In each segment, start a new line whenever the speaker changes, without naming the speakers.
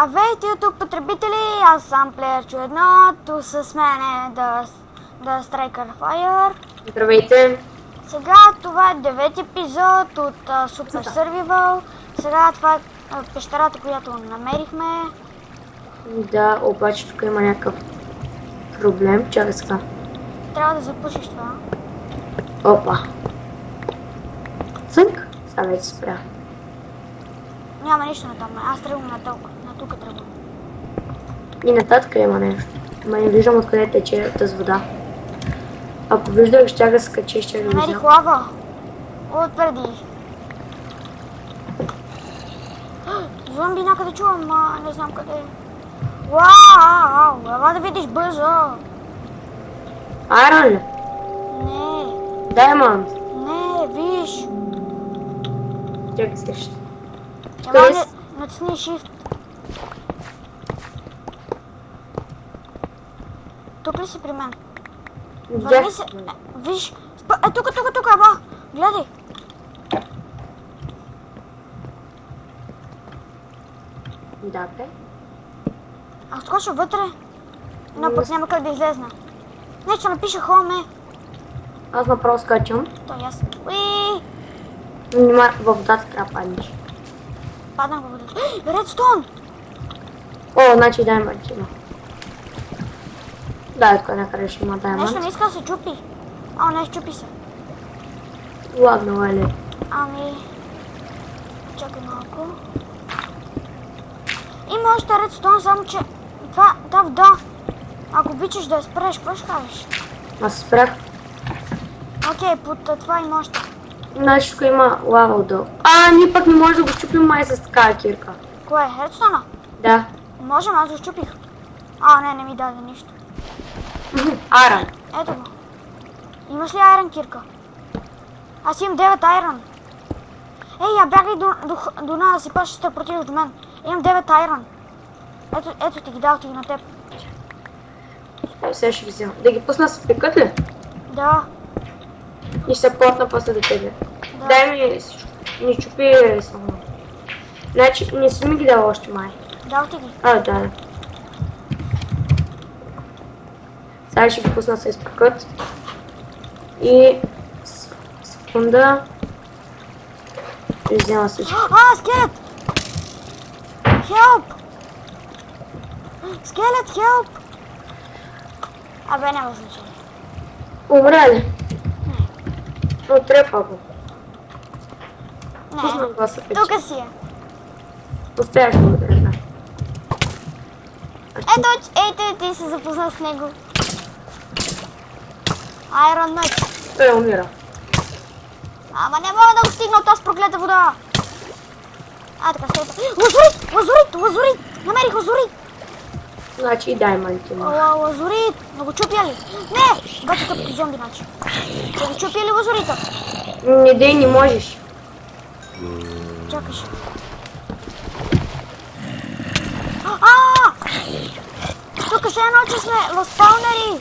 Здравейте, YouTube потребители! Аз съм Плеерчо 1, ту с мен е The Striker Fire.
Здравейте!
Сега това е 9 епизод от Super Survival. Сега това е пещерата, която намерихме.
Да, обаче тук има някакъв проблем. Чакай сега.
Трябва да запушиш това.
Опа! Цънк! Сега вече спря.
Няма нищо на там. Аз тръгвам на тук тръгвам.
И нататък има нещо. Ма не виждам откъде тече тази вода. Ако виждах, ще да се качи, ще да
Намерих
виждам.
лава. Отпреди. Зомби някъде чувам, не знам къде е. Вау! Ела да видиш бързо.
Айрон ли?
Не,
Даймонд.
не, виж.
Чакай среща.
Ела не, натисни Shift. Тук ли си при мен? Върни се. Виж. Тук, аба. Гледай.
Да, бе.
Ако скоча вътре, но пък няма как да излезна. Не, ще напиша хоме.
Аз направо скачам.
Той аз. Уи!
Нима във водата трябва да паднеш.
Паднах във водата. Редстоун!
О, значи даймонд има. Да, тук някъде ще има даймонд.
Нещо не иска да се чупи. Не, чупи се.
Ладно, ли?
Чакай малко. Има още редстоун, само че това вода. Ако обичаш да я спреш, какво ще кажеш?
Аз спрях.
Окей, под това има още.
Значи тук има лава отдолу. Ние пък не може да го щупим май с такава кирка.
Кое е? Редстоуна?
Да.
Можем, аз го щупих. Не ми даде нищо.
Айрон.
Ето го. Имаш ли айрон кирка? Аз имам 9 айрон. Я бягай до нас да си паш, ще се противиш до мен. Имам 9 айрон. Ето ти ги дал, ти ги на теб.
Сега ще ги взема. Да ги пусна с пикът ли?
Да.
И ще се плотна после до тебе.
Да.
Дай ми ни чупи само. Значи не си ми ги дал още май.
Дал ти ги.
Да. Сега ще ги пусна с пикът. И секунда. Ще взема всичко.
Скелет! Хелп! Скелет, хелп! Няма значение.
Умря ли? Отрепа го.
Не.
Пусна го се пече.
Тук си е.
Успяш го да ръка.
Ето ти се запозна с него. Айрон меч.
Той умира.
Не мога да го стигна от тази проклета вода. Така стоите. Лазурит! Намерих лазурит!
Значи и даймонд има.
Лазурит! Но го чупя ли? Не! Бачи тъпки зомби, значи. Да го чупя ли лазурита?
Не можеш.
Чакаш. Тук се едно, че сме в спаунери.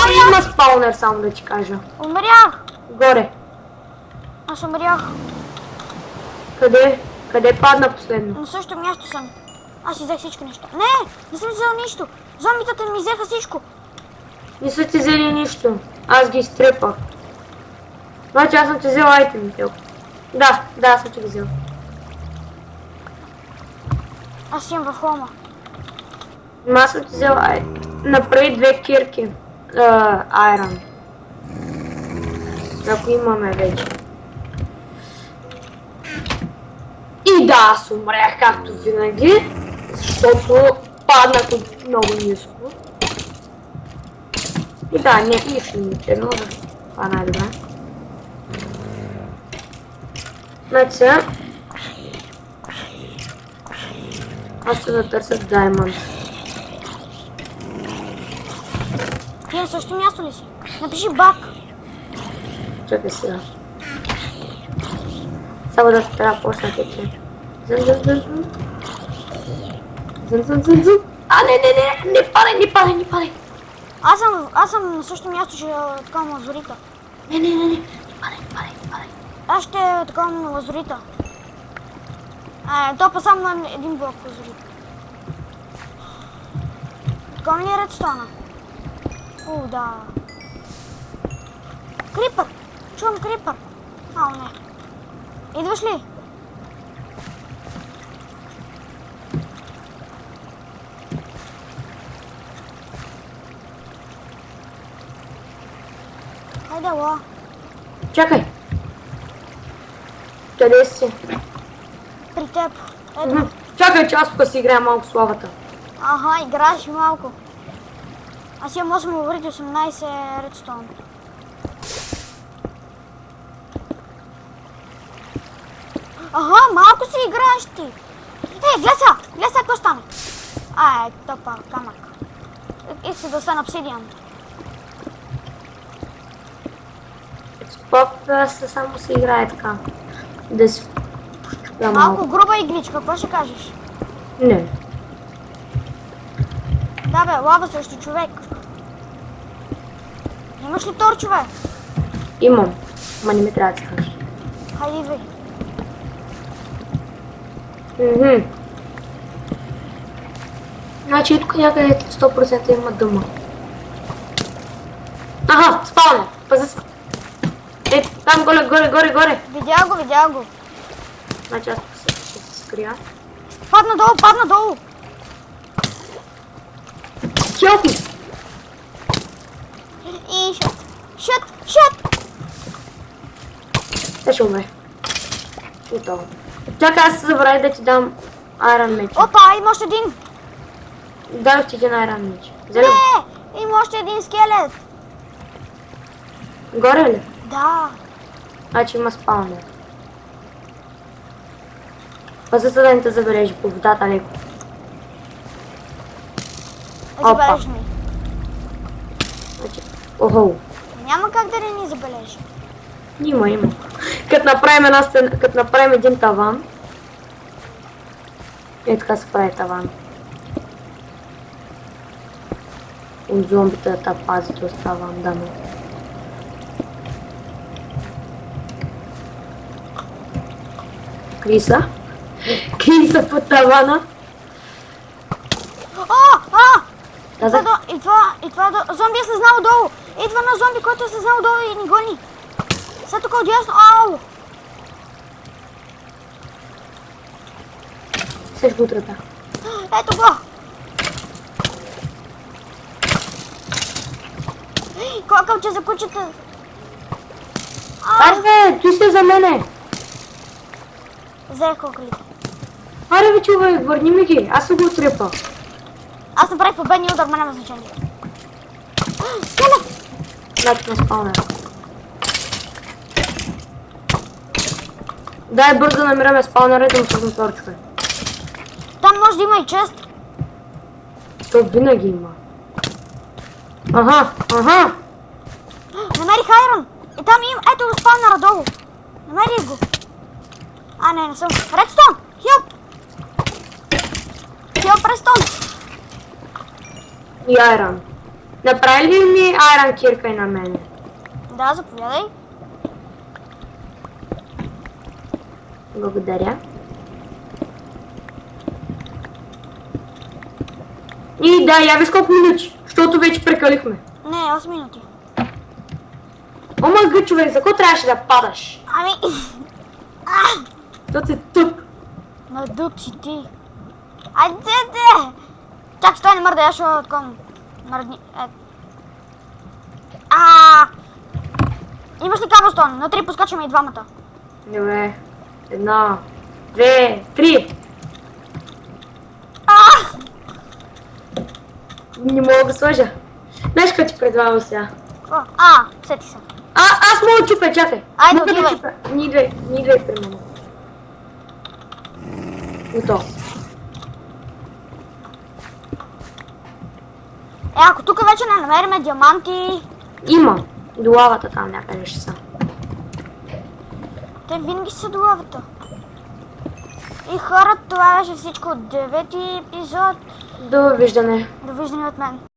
Той има спаунер, само да ти кажа.
Умрях!
Горе.
Аз умрях.
Къде? Къде падна последно?
На същото място съм. Аз си взех всички неща. Не съм взел нищо. Зомбитата ми взеха всичко.
Не са ти взели нищо. Аз ги изтрепах. Значи аз съм ти взел айтемите. Да, аз съм ти ги взел.
Аз имам в хома.
Аз съм ти взел направи 2 кирки. Айрон. Ако имаме вече. И да, аз умрях както винаги, защото паднах много ниско. И да, нищо не тръгна, това е най-добре. Значи сега аз ще да търся даймонд.
Ти на същото място ли си? Напиши бак.
Чакай сега. Само да трябва да почна тече. Зън. Не падай.
Аз съм на същото място, че така на лазурита.
Не падай.
Аз ще така на лазурита. Топа само на един блок позволи. Такова ли е редстона? Да. Крипър! Чувам крипър. Не. Идваш ли? Хайде, ла.
Чакай. Къде си?
При теб. Ето.
Чакай, че аз тук си играя малко славата.
Играеш малко. Аз имам 8 говорите 18 редстон. Малко си играеш ти. Гледай сега, какво стане. Топа, камък. Иска да стане обсидиан.
Просто само се играе така. Да си щупя
Малко груба игличка, какво ще кажеш?
Не.
Да бе, лава срещу човек. Имаш ли торчове?
Имам. Ма не ми трябва да кажеш.
Хайде, идвай.
Значи тук някъде 100% има дъма. Спавне! Пази се! Там горе!
Видя го.
Значи аз тук ще се скрия.
Падна долу.
Хелп ми!
И шут.
Те ще умре. Готово. Чакай, аз се забравих да ти дам айрон меч.
Опа, има още един.
Дадох ти един айрон меч.
Не, има още един скелет.
Горе ли?
Да.
Значи има спаунер. Пази се да не те забележи по водата леко.
Забележи ми.
Значи, охо.
Няма как да не ни забележи.
Има. Като направим една стена, като направим един таван. Така се прави таван. От зомбите да пазят оставам дано. Криса по тавана.
И това зомби е слезнал долу. Идва на зомби, който е слезнал долу и ни гони. Сега тук отясно.
Сеш го утрата.
Ето го. Колкам, че закучите.
Аре, ти си за мене.
Взех коклите.
Аре, бе, човек, върни ми ги. Аз се го отрепа.
Аз направих победния удар, няма значение. Скелет!
Значи на спаунера. Дай бързо да намираме спаунера и да му сложим торчове.
Там може да има и чест.
То винаги има. Ага.
Намерих айрон. И там има, ето го спаунера долу. Намерих го. Не съм. Редстон! Хелп! Редстон!
И айрон. Направи ли ми айрон кирка и на мене?
Да, заповядай.
Благодаря. И да, я виж колко минути, защото вече прекалихме.
Не, 8 минути.
Ома човек, за какво трябваше да падаш? То си тъп.
На дъб си ти. Айде! Чак, стой, не мърда, я ще откъм. Мърдни. Имаш ли каблстон? На 3 поскачаме и двамата.
Добре. 1, 2, 3. Не мога да сложа. Знаеш какво ти предлагам сега?
Сети се.
Аз мога да чупя, чакай.
Айде,
Мога да
отивай.
чупя. Ние две при мен. Готово.
Ако тук вече не намерим диаманти...
Има. До лавата там някъде ще са.
Те винаги са до лавата. И хора, това беше всичко от 9-ти епизод.
Довиждане.
Довиждане от мен.